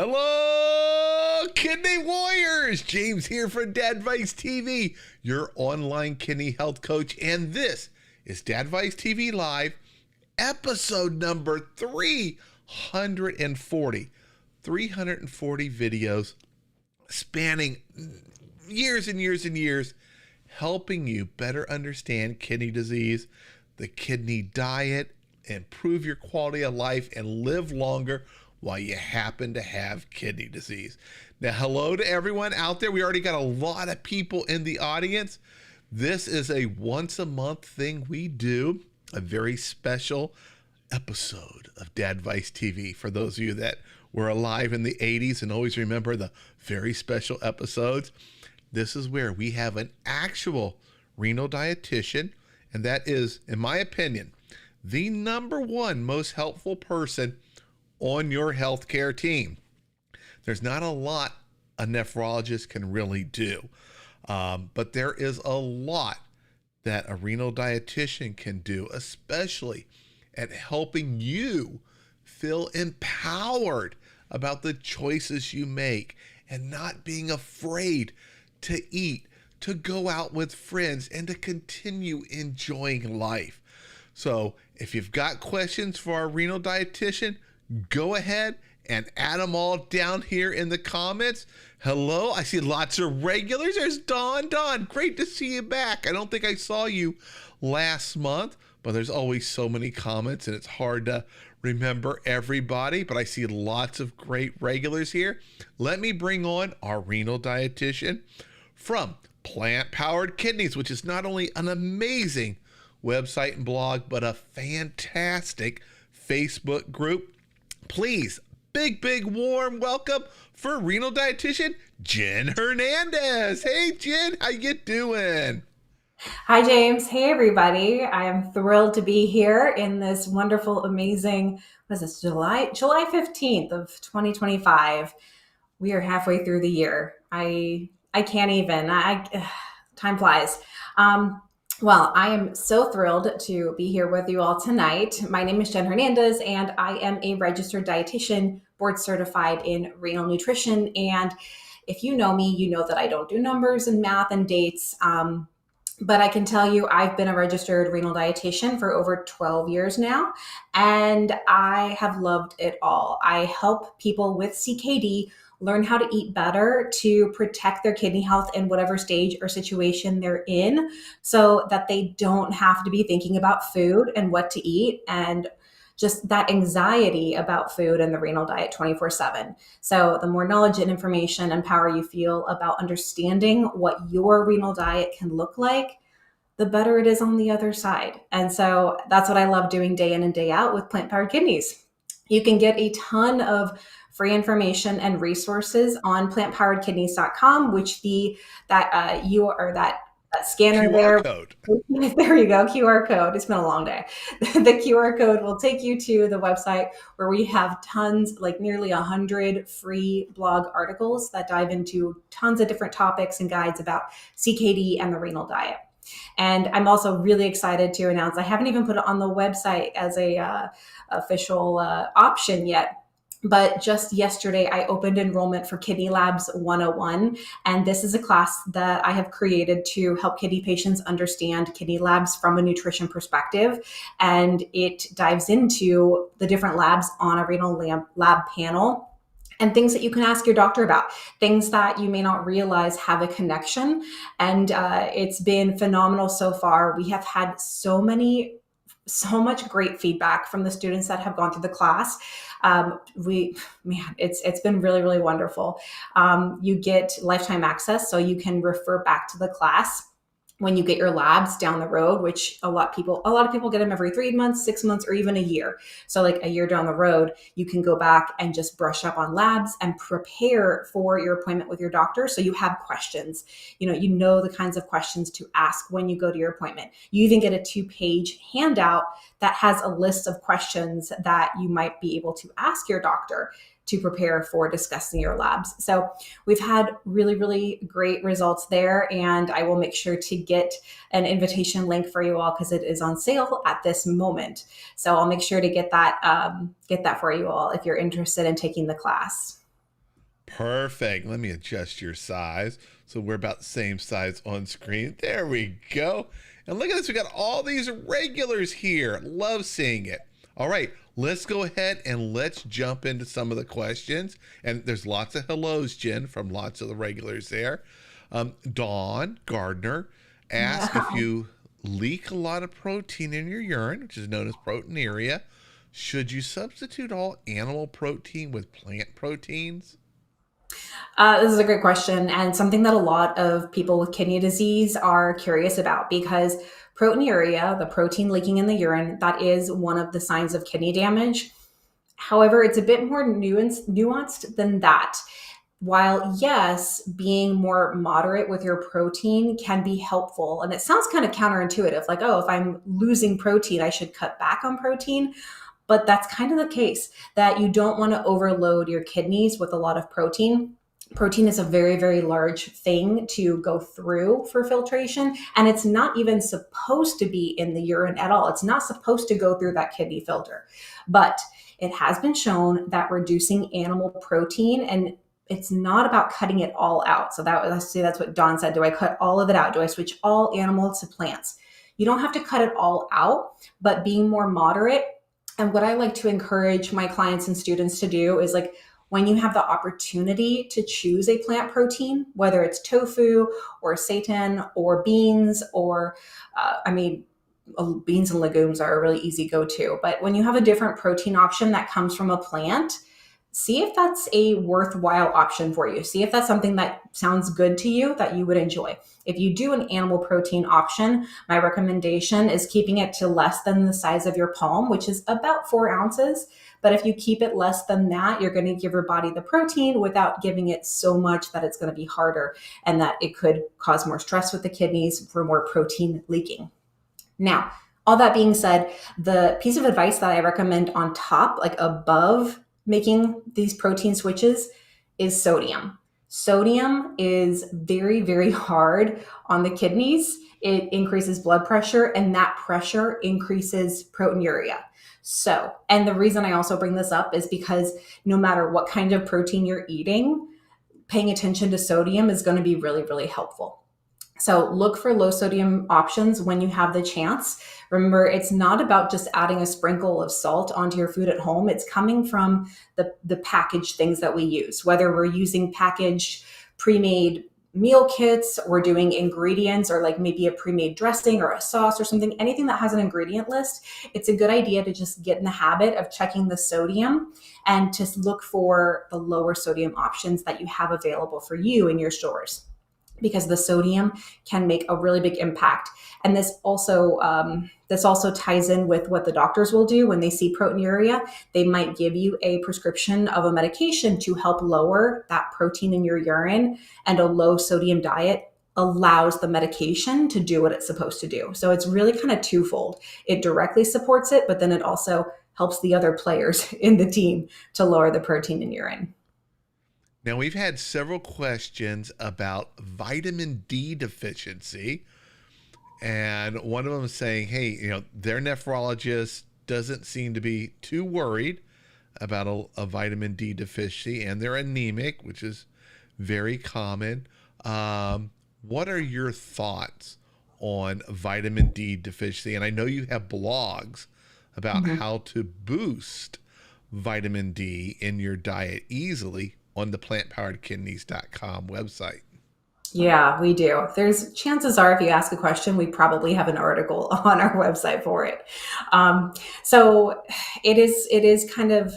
Hello, Kidney Warriors! James here for Dadvice TV, your online kidney health coach, and this is Dadvice TV Live, episode number 340. 340 videos spanning years and years and years, helping you better understand kidney disease, the kidney diet, improve your quality of life, and live longer while you happen to have kidney disease. Now, hello to everyone out there. We already got a lot of people in the audience. This is a once a month thing we do, a very special episode of Dadvice TV. For those of you that were alive in the 80s and always remember the very special episodes, this is where we have an actual renal dietitian, and that is, in my opinion, the number one most helpful person on your healthcare team. There's not a lot a nephrologist can really do, but there is a lot that a renal dietitian can do, especially at helping you feel empowered about the choices you make and not being afraid to eat, to go out with friends, and to continue enjoying life. So if you've got questions for our renal dietitian, go ahead and add them all down here in the comments. Hello, I see lots of regulars. There's Dawn. Dawn, great to see you back. I don't think I saw you last month, but there's always so many comments and it's hard to remember everybody, but I see lots of great regulars here. Let me bring on our renal dietitian from Plant Powered Kidneys, which is not only an amazing website and blog, but a fantastic Facebook group. Please, big warm welcome for renal dietitian Jen Hernandez. Hey Jen, how you doing? Hi, James. Hey, everybody. I am thrilled to be here in this wonderful, amazing, what is this, July 15th of 2025. We are halfway through the year. I can't even, time flies. Well, I am so thrilled to be here with you all tonight. My name is Jen Hernandez, and I am a registered dietitian, board certified in renal nutrition. And if you know me, you know that I don't do numbers and math and dates. But I can tell you I've been a registered renal dietitian for over 12 years now, and I have loved it all. I help people with CKD learn how to eat better to protect their kidney health in whatever stage or situation they're in, so that they don't have to be thinking about food and what to eat and just that anxiety about food and the renal diet 24/7. So the more knowledge and information and power you feel about understanding what your renal diet can look like, the better it is on the other side. And so that's what I love doing day in and day out with Plant Powered Kidneys. You can get a ton of free information and resources on plantpoweredkidneys.com, which that scanner QR there. code. There you go, QR code. It's been a long day. The QR code will take you to the website where we have tons, like nearly 100 free blog articles that dive into tons of different topics and guides about CKD and the renal diet. And I'm also really excited to announce, I haven't even put it on the website as a official option yet, but just yesterday I opened enrollment for Kidney Labs 101. And this is a class that I have created to help kidney patients understand kidney labs from a nutrition perspective. And it dives into the different labs on a renal lab panel, and things that you can ask your doctor about, things that you may not realize have a connection. And it's been phenomenal so far. We have had so much great feedback from the students that have gone through the class. It's been really wonderful. You get lifetime access, so you can refer back to the class when you get your labs down the road, which a lot of people get them every 3 months, 6 months, or even a year. So like a year down the road, you can go back and just brush up on labs and prepare for your appointment with your doctor. So you have questions, you know the kinds of questions to ask when you go to your appointment. You even get a 2-page handout that has a list of questions that you might be able to ask your doctor to prepare for discussing your labs. So we've had really great results there, and I will make sure to get an invitation link for you all because it is on sale at this moment. So I'll make sure to get that for you all if you're interested in taking the class. Perfect. Let me adjust your size so we're about the same size on screen. There we go. And look at this. We got all these regulars here. Love seeing it. All right, let's go ahead and let's jump into some of the questions. And there's lots of hellos, Jen, from lots of the regulars there. Dawn Gardner asked if Wow. you leak a lot of protein in your urine, which is known as proteinuria, should you substitute all animal protein with plant proteins? This is a great question, and something that a lot of people with kidney disease are curious about, because proteinuria, the protein leaking in the urine, that is one of the signs of kidney damage. However, it's a bit more nuanced than that. While, yes, being more moderate with your protein can be helpful, and it sounds kind of counterintuitive, like, oh, if I'm losing protein, I should cut back on protein. But that's kind of the case, that you don't want to overload your kidneys with a lot of protein. Protein is a very, very large thing to go through for filtration, and it's not even supposed to be in the urine at all. It's not supposed to go through that kidney filter. But it has been shown that reducing animal protein, and it's not about cutting it all out. So that's what Dawn said. Do I cut all of it out? Do I switch all animal to plants? You don't have to cut it all out, but being more moderate. And what I like to encourage my clients and students to do is, like, when you have the opportunity to choose a plant protein, whether it's tofu or seitan or beans or, beans and legumes are a really easy go-to. But when you have a different protein option that comes from a plant, see if that's a worthwhile option for you. See if that's something that sounds good to you, that you would enjoy. If you do an animal protein option, my recommendation is keeping it to less than the size of your palm, which is about 4 ounces. But if you keep it less than that, you're going to give your body the protein without giving it so much that it's going to be harder, and that it could cause more stress with the kidneys for more protein leaking. Now, all that being said, the piece of advice that I recommend on top, like above making these protein switches, is sodium. Sodium is very, very hard on the kidneys. It increases blood pressure, and that pressure increases proteinuria. So, and the reason I also bring this up is because no matter what kind of protein you're eating, paying attention to sodium is going to be really, really helpful. So look for low sodium options when you have the chance. Remember, it's not about just adding a sprinkle of salt onto your food at home. It's coming from the packaged things that we use, whether we're using packaged pre-made meal kits or doing ingredients, or like maybe a pre-made dressing or a sauce or something, anything that has an ingredient list. It's a good idea to just get in the habit of checking the sodium and just look for the lower sodium options that you have available for you in your stores, because the sodium can make a really big impact. And this also ties in with what the doctors will do when they see proteinuria. They might give you a prescription of a medication to help lower that protein in your urine, and a low sodium diet allows the medication to do what it's supposed to do. So it's really kind of twofold. It directly supports it, but then it also helps the other players in the team to lower the protein in urine. Now, we've had several questions about vitamin D deficiency. And one of them is saying, hey, their nephrologist doesn't seem to be too worried about a vitamin D deficiency, and they're anemic, which is very common. What are your thoughts on vitamin D deficiency? And I know you have blogs about how to boost vitamin D in your diet easily on the plantpoweredkidneys.com website. Yeah, we do. There's chances are, if you ask a question, we probably have an article on our website for it. So it is kind of,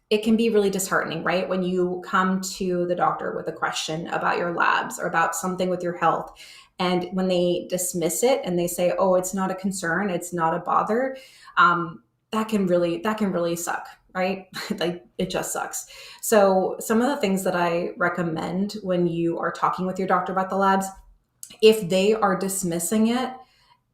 it can be really disheartening, right? When you come to the doctor with a question about your labs or about something with your health, and when they dismiss it and they say, oh, it's not a concern, it's not a bother, that can really suck, right? Like, it just sucks. So some of the things that I recommend when you are talking with your doctor about the labs, if they are dismissing it,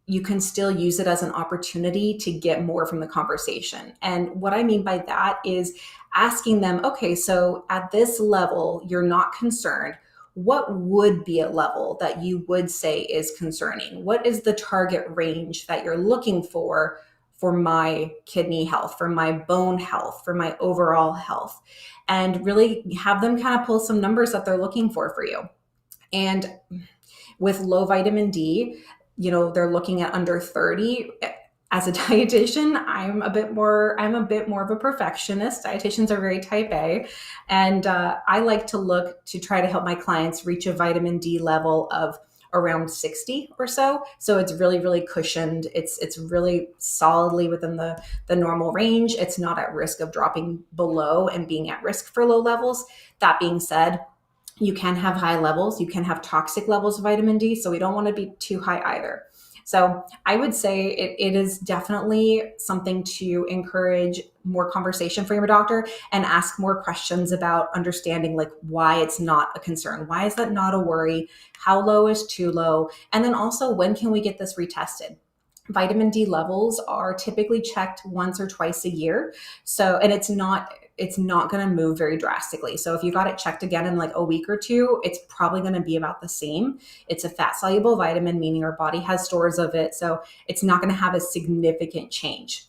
you can still use it as an opportunity to get more from the conversation. And what I mean by that is asking them, okay, so at this level, you're not concerned. What would be a level that you would say is concerning? What is the target range that you're looking for for my kidney health, for my bone health, for my overall health, and really have them kind of pull some numbers that they're looking for you. And with low vitamin D, they're looking at under 30. As a dietitian, I'm a bit more of a perfectionist. Dietitians are very type A, and I like to look to try to help my clients reach a vitamin D level of around 60 or so. So it's really, really cushioned. It's really solidly within the normal range. It's not at risk of dropping below and being at risk for low levels. That being said, you can have high levels. You can have toxic levels of vitamin D. So we don't want to be too high either. So I would say it is definitely something to encourage more conversation for your doctor and ask more questions about understanding like why it's not a concern. Why is that not a worry? How low is too low? And then also, when can we get this retested? Vitamin D levels are typically checked once or twice a year. So, and it's not going to move very drastically. So if you got it checked again in like a week or two, it's probably going to be about the same. It's a fat soluble vitamin, meaning our body has stores of it. So it's not going to have a significant change.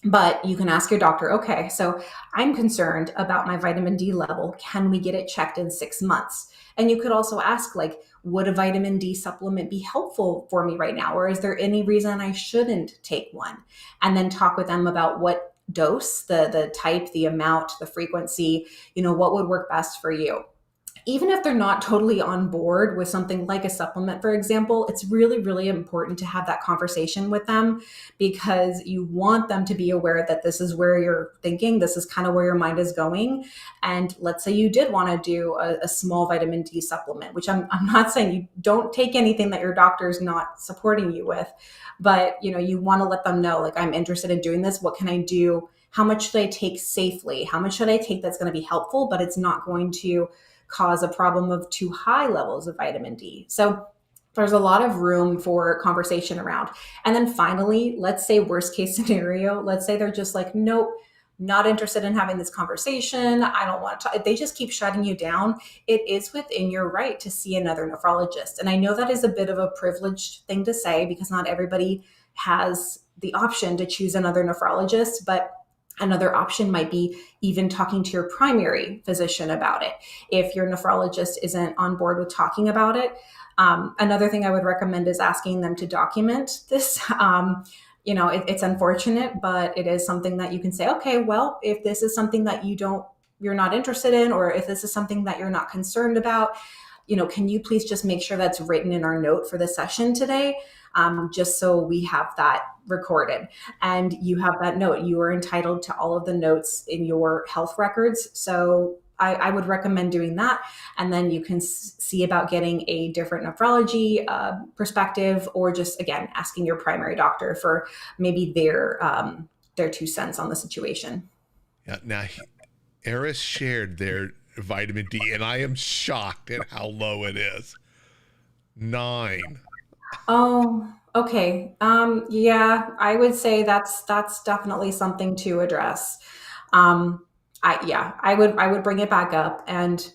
But you can ask your doctor, okay, so I'm concerned about my vitamin D level. Can we get it checked in 6 months? And you could also ask, like, would a vitamin D supplement be helpful for me right now? Or is there any reason I shouldn't take one? And then talk with them about what dose, the type, the amount, the frequency, what would work best for you. Even if they're not totally on board with something like a supplement, for example, it's really, really important to have that conversation with them, because you want them to be aware that this is where you're thinking, this is kind of where your mind is going. And let's say you did want to do a small vitamin D supplement, which I'm not saying you don't take anything that your doctor's not supporting you with, but you want to let them know, like, I'm interested in doing this. What can I do? How much should I take safely? How much should I take that's going to be helpful, but it's not going to cause a problem of too high levels of vitamin D? So there's a lot of room for conversation around. And then finally, let's say worst case scenario, let's say they're just like, nope, not interested in having this conversation. I don't want to. They just keep shutting you down. It is within your right to see another nephrologist. And I know that is a bit of a privileged thing to say, because not everybody has the option to choose another nephrologist, but another option might be even talking to your primary physician about it. If your nephrologist isn't on board with talking about it, another thing I would recommend is asking them to document this. It's unfortunate, but it is something that you can say, okay, well, if this is something that you're not interested in, or if this is something that you're not concerned about, can you please just make sure that's written in our note for the session today? Just so we have that recorded and you have that note. You are entitled to all of the notes in your health records. So I would recommend doing that. And then you can see about getting a different nephrology perspective, or just, again, asking your primary doctor for maybe their 2 cents on the situation. Yeah. Now, Eris shared their vitamin D, and I am shocked at how low it is. 9. Oh, okay. Yeah, I would say that's definitely something to address. I would bring it back up. And,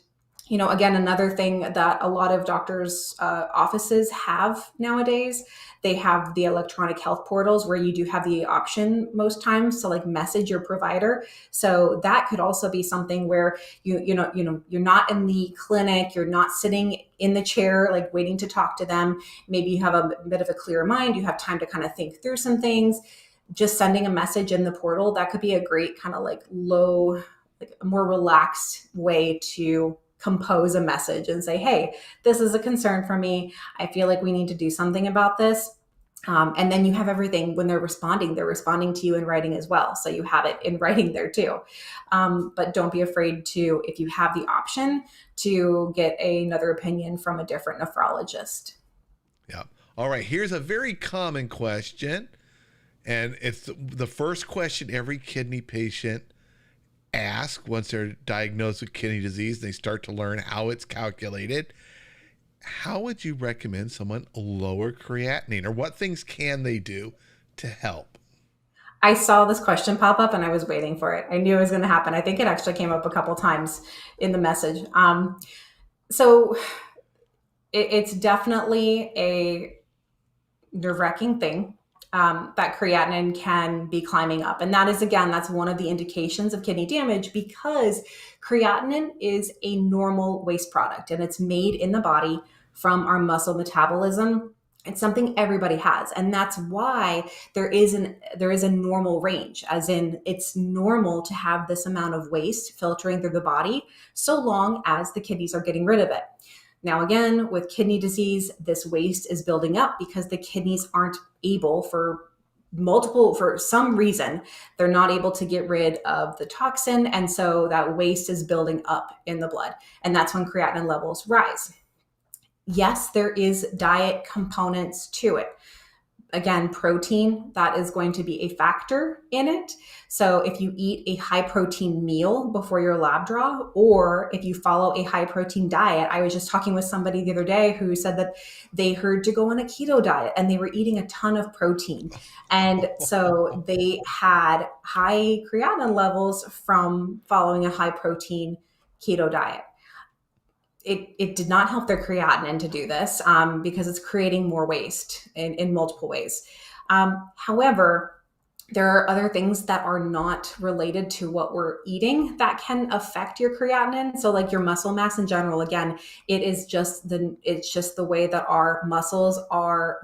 again, another thing that a lot of doctors' offices have nowadays, they have the electronic health portals where you do have the option most times to like message your provider. So that could also be something where you're not in the clinic, you're not sitting in the chair like waiting to talk to them. Maybe you have a bit of a clear mind, you have time to kind of think through some things. Just sending a message in the portal, that could be a great kind of like low, like a more relaxed way to compose a message and say, hey, this is a concern for me. I feel like we need to do something about this. And then you have everything. When they're responding to you in writing as well. So you have it in writing there too. But don't be afraid to, if you have the option, to get another opinion from a different nephrologist. Yeah. All right. Here's a very common question. And it's the first question every kidney patient asks once they're diagnosed with kidney disease. They start to learn how it's calculated. How would you recommend someone lower creatinine, or what things can they do to help? I saw this question pop up and I was waiting for it. I knew it was going to happen. I think it actually came up a couple times in the message. So it's definitely a nerve-wracking thing. that creatinine can be climbing up. And that is, again, that's one of the indications of kidney damage, because creatinine is a normal waste product and it's made in the body from our muscle metabolism. It's something everybody has. And that's why there is a normal range, as in it's normal to have this amount of waste filtering through the body, so long as the kidneys are getting rid of it. Now, again, with kidney disease, this waste is building up because the kidneys aren't able, for some reason, they're not able to get rid of the toxin. And so that waste is building up in the blood. And that's when creatinine levels rise. Yes, there is diet components to it. Again, protein, that is going to be a factor in it. So if you eat a high protein meal before your lab draw, or if you follow a high protein diet, I was just talking with somebody the other day who said that they heard to go on a keto diet and they were eating a ton of protein. And so they had high creatinine levels from following a high protein keto diet. It did not help their creatinine to do this, because it's creating more waste in multiple ways. However, there are other things that are not related to what we're eating that can affect your creatinine. So like your muscle mass in general, again, it's just the way that our muscles are,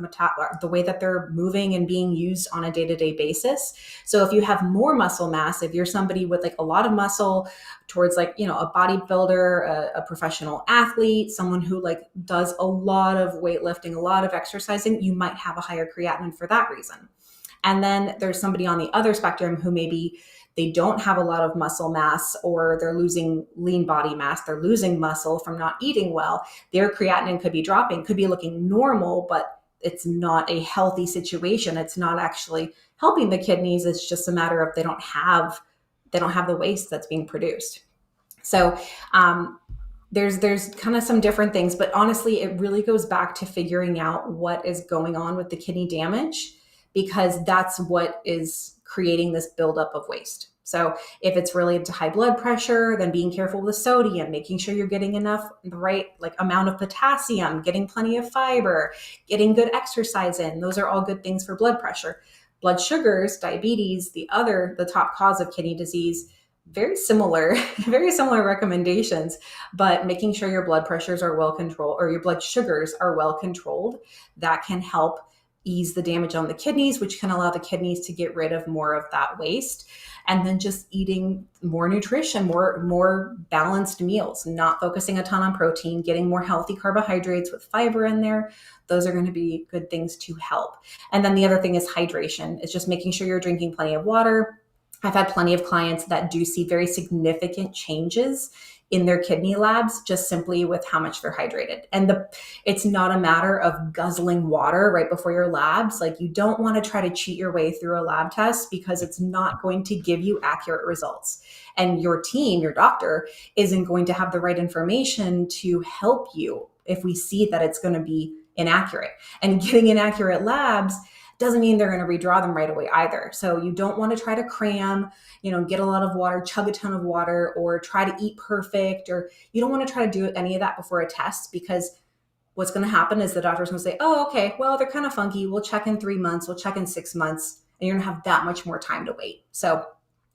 the way that they're moving and being used on a day-to-day basis. So if you have more muscle mass, if you're somebody with like a lot of muscle towards like, a bodybuilder, a professional athlete, someone who like does a lot of weightlifting, a lot of exercising, you might have a higher creatinine for that reason. And then there's somebody on the other spectrum who maybe they don't have a lot of muscle mass, or they're losing lean body mass, they're losing muscle from not eating well. Their creatinine could be dropping, could be looking normal, but it's not a healthy situation. It's not actually helping the kidneys. It's just a matter of they don't have the waste that's being produced. So there's kind of some different things, but honestly, it really goes back to figuring out what is going on with the kidney damage, because that's what is creating this buildup of waste. So if it's related to high blood pressure, then being careful with sodium, making sure you're getting the right amount of potassium, getting plenty of fiber, getting good exercise in. Those are all good things for blood pressure. Blood sugars, diabetes, the top cause of kidney disease, very similar recommendations, but making sure your blood pressures are well controlled, or your blood sugars are well controlled, that can help ease the damage on the kidneys, which can allow the kidneys to get rid of more of that waste. And then just eating more nutrition, more balanced meals, not focusing a ton on protein, getting more healthy carbohydrates with fiber in there. Those are going to be good things to help. And then the other thing is hydration. It's just making sure you're drinking plenty of water. I've had plenty of clients that do see very significant changes in their kidney labs just simply with how much they're hydrated. And it's not a matter of guzzling water right before your labs. Like, you don't want to try to cheat your way through a lab test, because it's not going to give you accurate results. And your team, your doctor, isn't going to have the right information to help you if we see that it's going to be inaccurate. And getting inaccurate labs doesn't mean they're going to redraw them right away either. So you don't want to try to cram, get a lot of water, chug a ton of water, or try to eat perfect, or you don't want to try to do any of that before a test, because what's going to happen is the doctor's going to say, oh, okay, well, they're kind of funky. We'll check in 3 months. We'll check in 6 months, and you're going to have that much more time to wait. So,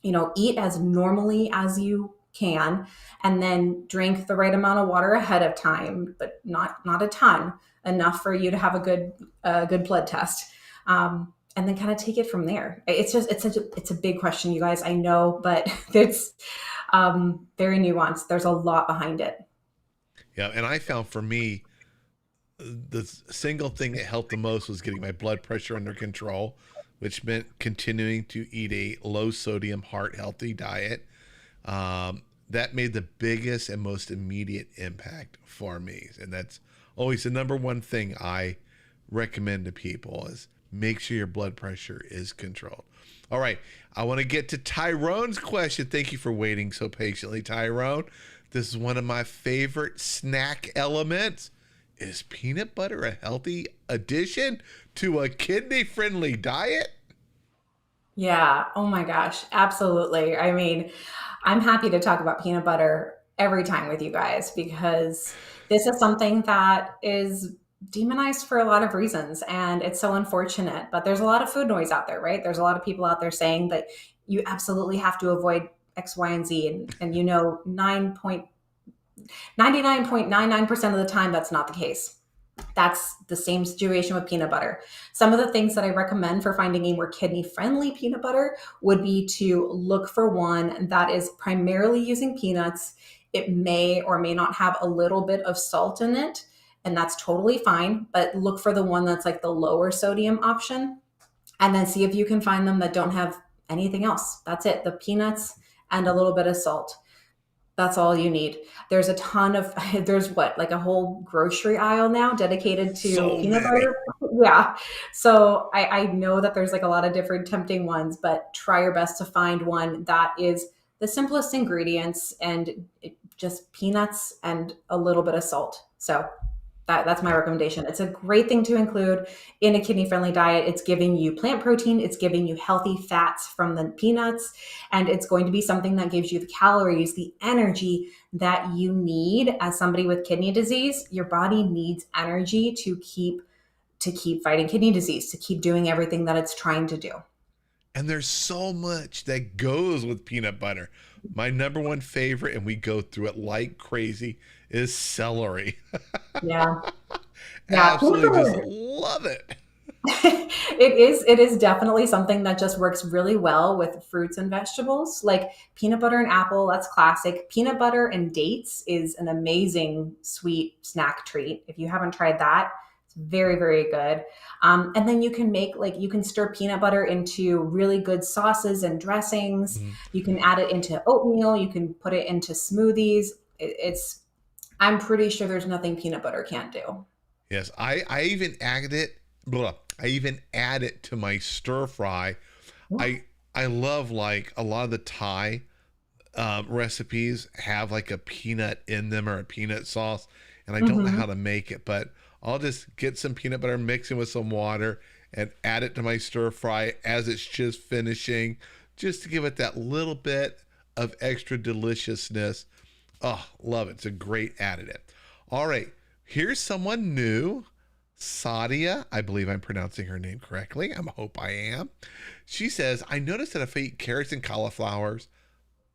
eat as normally as you can, and then drink the right amount of water ahead of time, but not a ton, enough for you to have a good blood test. And then kind of take it from there. It's a big question, you guys, I know, but it's very nuanced. There's a lot behind it. Yeah. And I found, for me, the single thing that helped the most was getting my blood pressure under control, which meant continuing to eat a low sodium, heart healthy diet. That made the biggest and most immediate impact for me. And that's always the number one thing I recommend to people, is make sure your blood pressure is controlled. All right. I want to get to Tyrone's question. Thank you for waiting so patiently, Tyrone. This is one of my favorite snack elements. Is peanut butter a healthy addition to a kidney-friendly diet? Yeah. Oh my gosh. Absolutely. I mean, I'm happy to talk about peanut butter every time with you guys, because this is something that is demonized for a lot of reasons, and it's so unfortunate. But there's a lot of food noise out there, right? There's a lot of people out there saying that you absolutely have to avoid X, Y, and Z, and 99.99% of the time that's not the case. That's the same situation with peanut butter. Some of the things that I recommend for finding a more kidney friendly peanut butter would be to look for one that is primarily using peanuts. It may or may not have a little bit of salt in it, and that's totally fine. But look for the one that's like the lower sodium option, and then see if you can find them that don't have anything else. That's it, the peanuts and a little bit of salt. That's all you need. There's a ton of, there's what, like a whole grocery aisle now dedicated to So peanut many. butter. Yeah. So I know that there's like a lot of different tempting ones, but try your best to find one that is the simplest ingredients and just peanuts and a little bit of salt. So that's my recommendation. It's a great thing to include in a kidney friendly diet. It's giving you plant protein, it's giving you healthy fats from the peanuts, and it's going to be something that gives you the calories, the energy that you need as somebody with kidney disease. Your body needs energy to keep fighting kidney disease, to keep doing everything that it's trying to do. And there's so much that goes with peanut butter. My number one favorite, and we go through it like crazy, is celery. Yeah. Yeah. Absolutely just love it. It is definitely something that just works really well with fruits and vegetables, like peanut butter and apple. That's classic. Peanut butter and dates is an amazing sweet snack treat. If you haven't tried that, it's very, very good. And then you can make, like, you can stir peanut butter into really good sauces and dressings. Mhm. You can add it into oatmeal. You can put it into smoothies. It's I'm pretty sure there's nothing peanut butter can't do. Yes, I even added it. Blah, I even add it to my stir fry. I love, like, a lot of the Thai recipes have like a peanut in them or a peanut sauce, and I don't know Hmm. how to make it, but I'll just get some peanut butter, mix it with some water, and add it to my stir fry as it's just finishing, just to give it that little bit of extra deliciousness. Oh, love it. It's a great additive. All right, here's someone new. Sadia, I believe I'm pronouncing her name correctly. I hope I am. She says, I noticed that if I eat carrots and cauliflowers,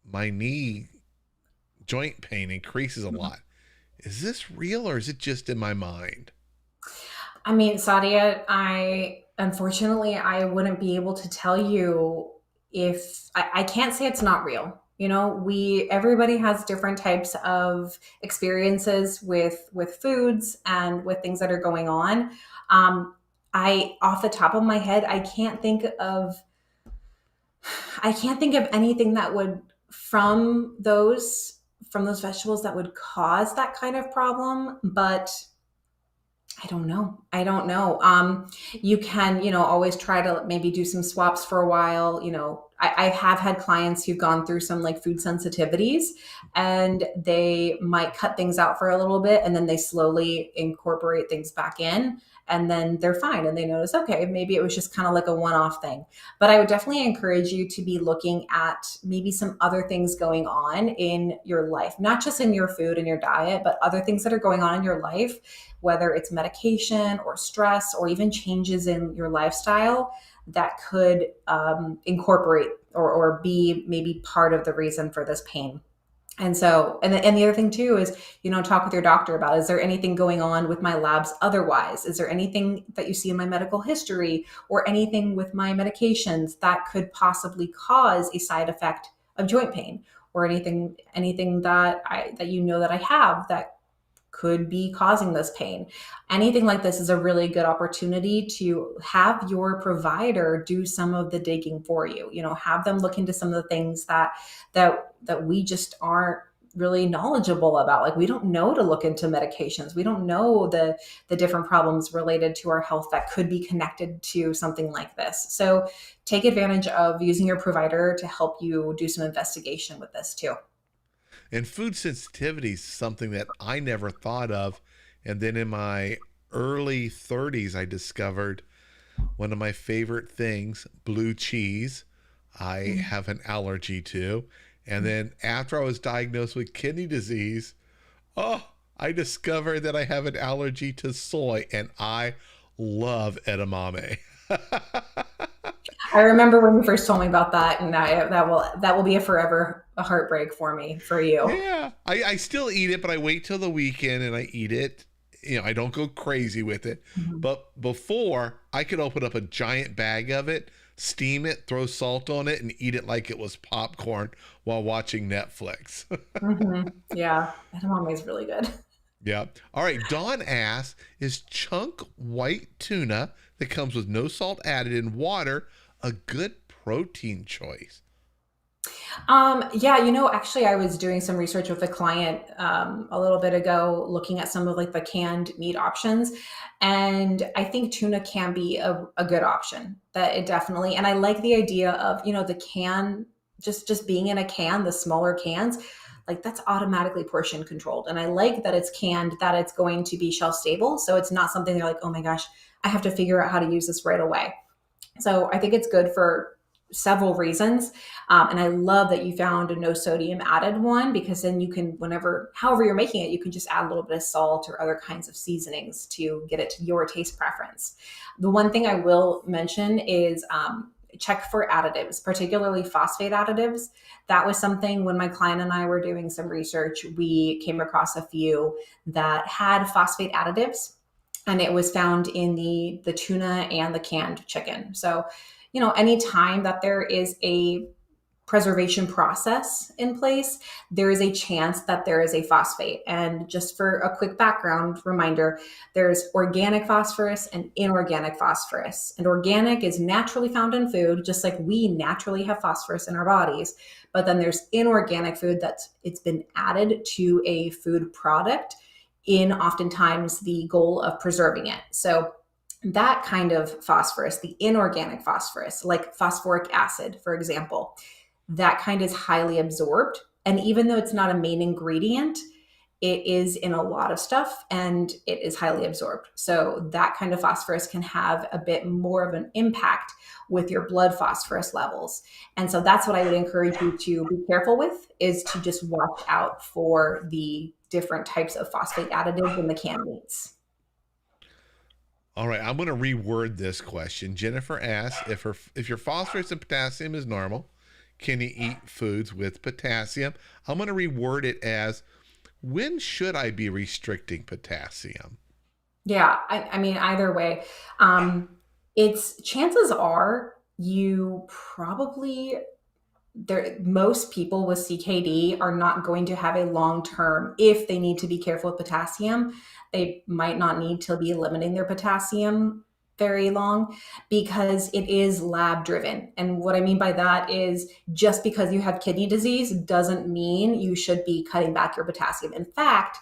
my knee joint pain increases a lot. Is this real or is it just in my mind? I mean, Sadia, I unfortunately I wouldn't be able to tell you if I can't say it's not real. We everybody has different types of experiences with foods and with things that are going on. I off the top of my head, I can't think of anything that would from those vegetables that would cause that kind of problem, but I don't know. I don't know. You can, always try to maybe do some swaps for a while. I have had clients who've gone through some like food sensitivities, and they might cut things out for a little bit and then they slowly incorporate things back in, and then they're fine and they notice, okay, maybe it was just kind of like a one-off thing. But I would definitely encourage you to be looking at maybe some other things going on in your life, not just in your food and your diet, but other things that are going on in your life, whether it's medication or stress or even changes in your lifestyle that could incorporate or be maybe part of the reason for this pain. And so, and the other thing too is, talk with your doctor about, is there anything going on with my labs otherwise? Is there anything that you see in my medical history or anything with my medications that could possibly cause a side effect of joint pain, or anything that I have that could be causing this pain. Anything like this is a really good opportunity to have your provider do some of the digging for you. Have them look into some of the things that we just aren't really knowledgeable about. Like, we don't know to look into medications. We don't know the different problems related to our health that could be connected to something like this. So take advantage of using your provider to help you do some investigation with this too. And food sensitivity is something that I never thought of. And then in my early 30s, I discovered one of my favorite things, blue cheese, I have an allergy to. And then after I was diagnosed with kidney disease, oh, I discovered that I have an allergy to soy, and I love edamame. I remember when you first told me about that, and that will be a forever a heartbreak for me for you. Yeah, I still eat it, but I wait till the weekend and I eat it. I don't go crazy with it. Mhm. But before, I could open up a giant bag of it, steam it, throw salt on it, and eat it like it was popcorn while watching Netflix. Yeah, edamame is really good. Yeah. All right. Dawn asks, is chunk white tuna that comes with no salt added in water a good protein choice? Yeah, actually, I was doing some research with a client a little bit ago, looking at some of like the canned meat options, and I think tuna can be a good option. That it definitely, and I like the idea of the can just being in a can, the smaller cans, like that's automatically portion controlled, and I like that it's canned, that it's going to be shelf stable, so it's not something they're like, oh my gosh, I have to figure out how to use this right away. So I think it's good for several reasons. And I love that you found a no sodium added one, because then you can, however you're making it, you can just add a little bit of salt or other kinds of seasonings to get it to your taste preference. The one thing I will mention is check for additives, particularly phosphate additives. That was something when my client and I were doing some research, we came across a few that had phosphate additives, and it was found in the tuna and the canned chicken. So, anytime that there is a preservation process in place, there is a chance that there is a phosphate. And just for a quick background reminder, there's organic phosphorus and inorganic phosphorus. And organic is naturally found in food, just like we naturally have phosphorus in our bodies. But then there's inorganic food it's been added to a food product in oftentimes the goal of preserving it. So that kind of phosphorus, the inorganic phosphorus, like phosphoric acid, for example, that kind is highly absorbed. And even though it's not a main ingredient, it is in a lot of stuff and it is highly absorbed. So that kind of phosphorus can have a bit more of an impact with your blood phosphorus levels. And so that's what I would encourage you to be careful with, is to just watch out for the different types of phosphate additives in the canned meats. All right, I'm going to reword this question. Jennifer asks, if your phosphorus and potassium is normal, can you eat foods with potassium? I'm going to reword it as, when should I be restricting potassium? Yeah, I mean, either way, it's chances are you probably most people with CKD are not going to have a long term, if they need to be careful with potassium, they might not need to be limiting their potassium very long, because it is lab driven. And what I mean by that is, just because you have kidney disease doesn't mean you should be cutting back your potassium. In fact,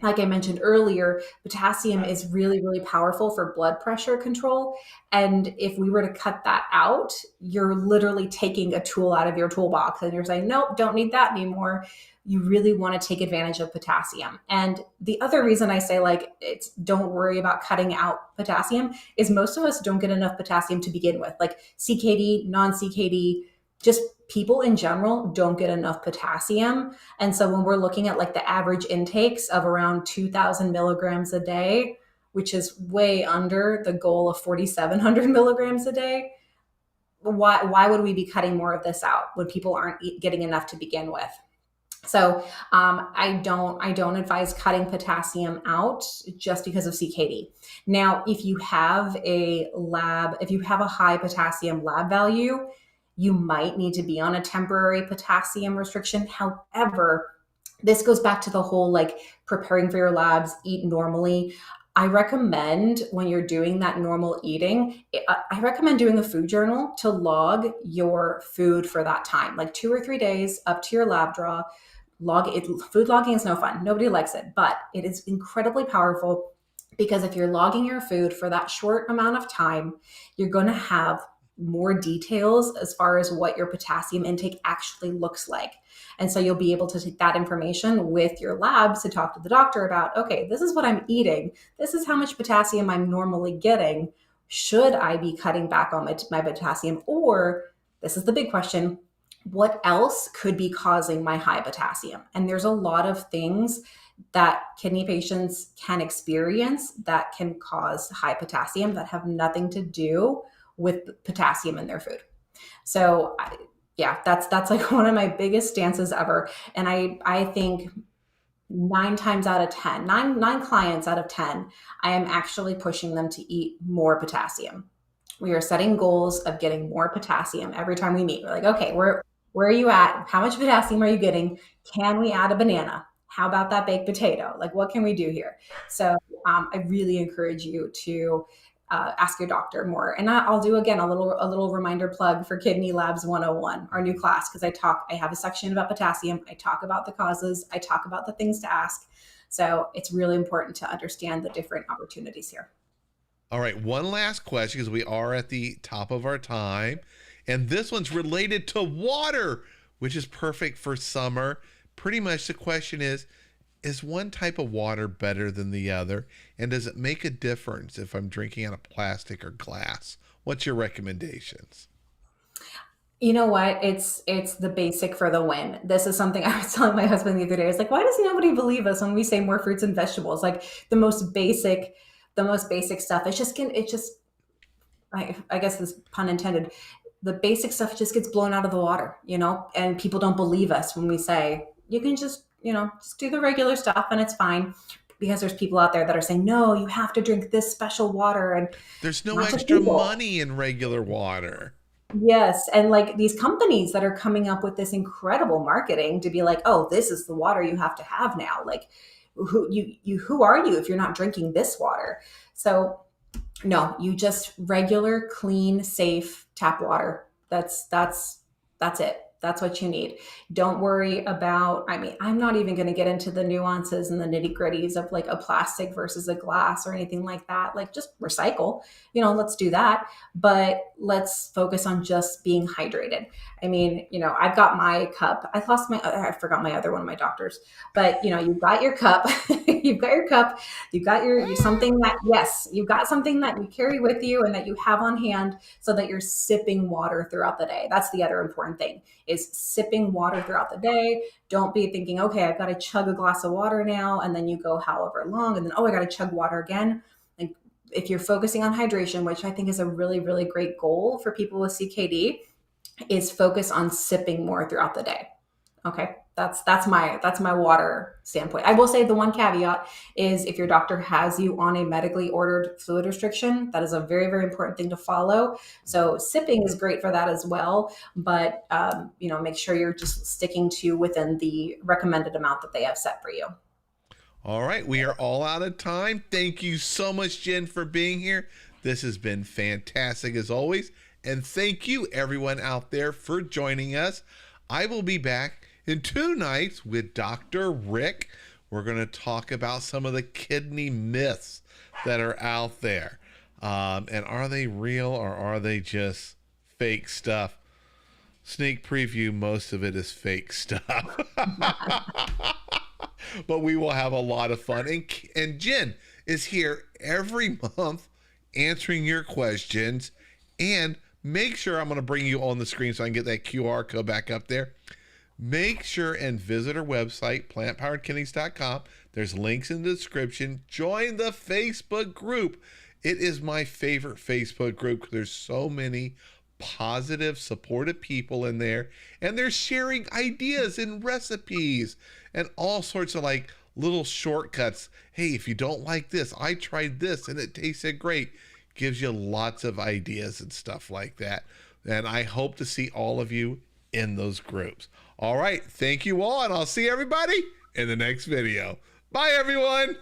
like I mentioned earlier, potassium is really, really powerful for blood pressure control. And if we were to cut that out, you're literally taking a tool out of your toolbox and you're saying, nope, don't need that anymore. You really want to take advantage of potassium. And the other reason I say, like, it's don't worry about cutting out potassium, is most of us don't get enough potassium to begin with. Like CKD, non-CKD, just people in general don't get enough potassium. And so when we're looking at like the average intakes of around 2,000 milligrams a day, which is way under the goal of 4,700 milligrams a day, why would we be cutting more of this out when people aren't getting enough to begin with? So I don't advise cutting potassium out just because of CKD. Now, if you have a high potassium lab value, you might need to be on a temporary potassium restriction. However, this goes back to the whole like preparing for your labs, eat normally. I recommend, when you're doing that normal eating, I recommend doing a food journal to log your food for that time, like 2 or 3 days up to your lab draw. Log it. Food logging is no fun. Nobody likes it, but it is incredibly powerful, because if you're logging your food for that short amount of time, you're going to have more details as far as what your potassium intake actually looks like. And so you'll be able to take that information with your labs to talk to the doctor about, okay, this is what I'm eating. This is how much potassium I'm normally getting. Should I be cutting back on my potassium? Or, this is the big question, what else could be causing my high potassium? And there's a lot of things that kidney patients can experience that can cause high potassium that have nothing to do with potassium in their food. So yeah, that's like one of my biggest stances ever. And I think 9 times out of 10, nine clients out of 10, I am actually pushing them to eat more potassium. We are setting goals of getting more potassium every time we meet. We're like, okay, where are you at? How much potassium are you getting? Can we add a banana? How about that baked potato? Like, what can we do here? So I really encourage you to ask your doctor more. And I'll do again a little reminder plug for Kidney Labs 101, our new class, because I have a section about potassium. I talk about the causes. I talk about the things to ask. So it's really important to understand the different opportunities here. All right, one last question because we are at the top of our time. And this one's related to water, which is perfect for summer. Pretty much the question is one type of water better than the other? And does it make a difference if I'm drinking out of plastic or glass? What's your recommendations? You know what? It's the basic for the win. This is something I was telling my husband the other day. I was like, why does nobody believe us when we say more fruits and vegetables? Like the most basic stuff. I guess this pun intended, the basic stuff just gets blown out of the water, and people don't believe us when we say, you can just do the regular stuff and it's fine. Because there's people out there that are saying, no, you have to drink this special water. And there's no extra money in regular water. Yes. And like these companies that are coming up with this incredible marketing to be like, oh, this is the water you have to have now. Like who are you if you're not drinking this water? So no, you just regular, clean, safe tap water. That's it. That's what you need. Don't worry about, I'm not even going to get into the nuances and the nitty gritties of like a plastic versus a glass or anything like that. Like just recycle, let's do that. But let's focus on just being hydrated. I've got my cup. I forgot my other one of my doctors, but you've got your cup, you've got your cup, you've got something that, yes, you've got something that you carry with you and that you have on hand so that you're sipping water throughout the day. That's the other important thing, is sipping water throughout the day. Don't be thinking, okay, I've got to chug a glass of water now, and then you go however long, and then, I got to chug water again. Like if you're focusing on hydration, which I think is a really, really great goal for people with CKD, is focus on sipping more throughout the day. Okay. That's my water standpoint. I will say the one caveat is if your doctor has you on a medically ordered fluid restriction, that is a very, very important thing to follow. So sipping is great for that as well, but make sure you're just sticking to within the recommended amount that they have set for you. All right, we are all out of time. Thank you so much, Jen, for being here. This has been fantastic as always. And thank you everyone out there for joining us. I will be back in 2 nights with Dr. Rick. We're going to talk about some of the kidney myths that are out there. And are they real or are they just fake stuff? Sneak preview, most of it is fake stuff. But we will have a lot of fun. And Jen is here every month answering your questions. And make sure, I'm going to bring you on the screen so I can get that QR code back up there. Make sure and visit our website, plantpoweredkidneys.com. There's links in the description. Join the Facebook group. It is my favorite Facebook group because there's so many positive, supportive people in there. And they're sharing ideas and recipes and all sorts of like little shortcuts. Hey, if you don't like this, I tried this and it tasted great. Gives you lots of ideas and stuff like that. And I hope to see all of you in those groups. All right. Thank you all. And I'll see everybody in the next video. Bye, everyone.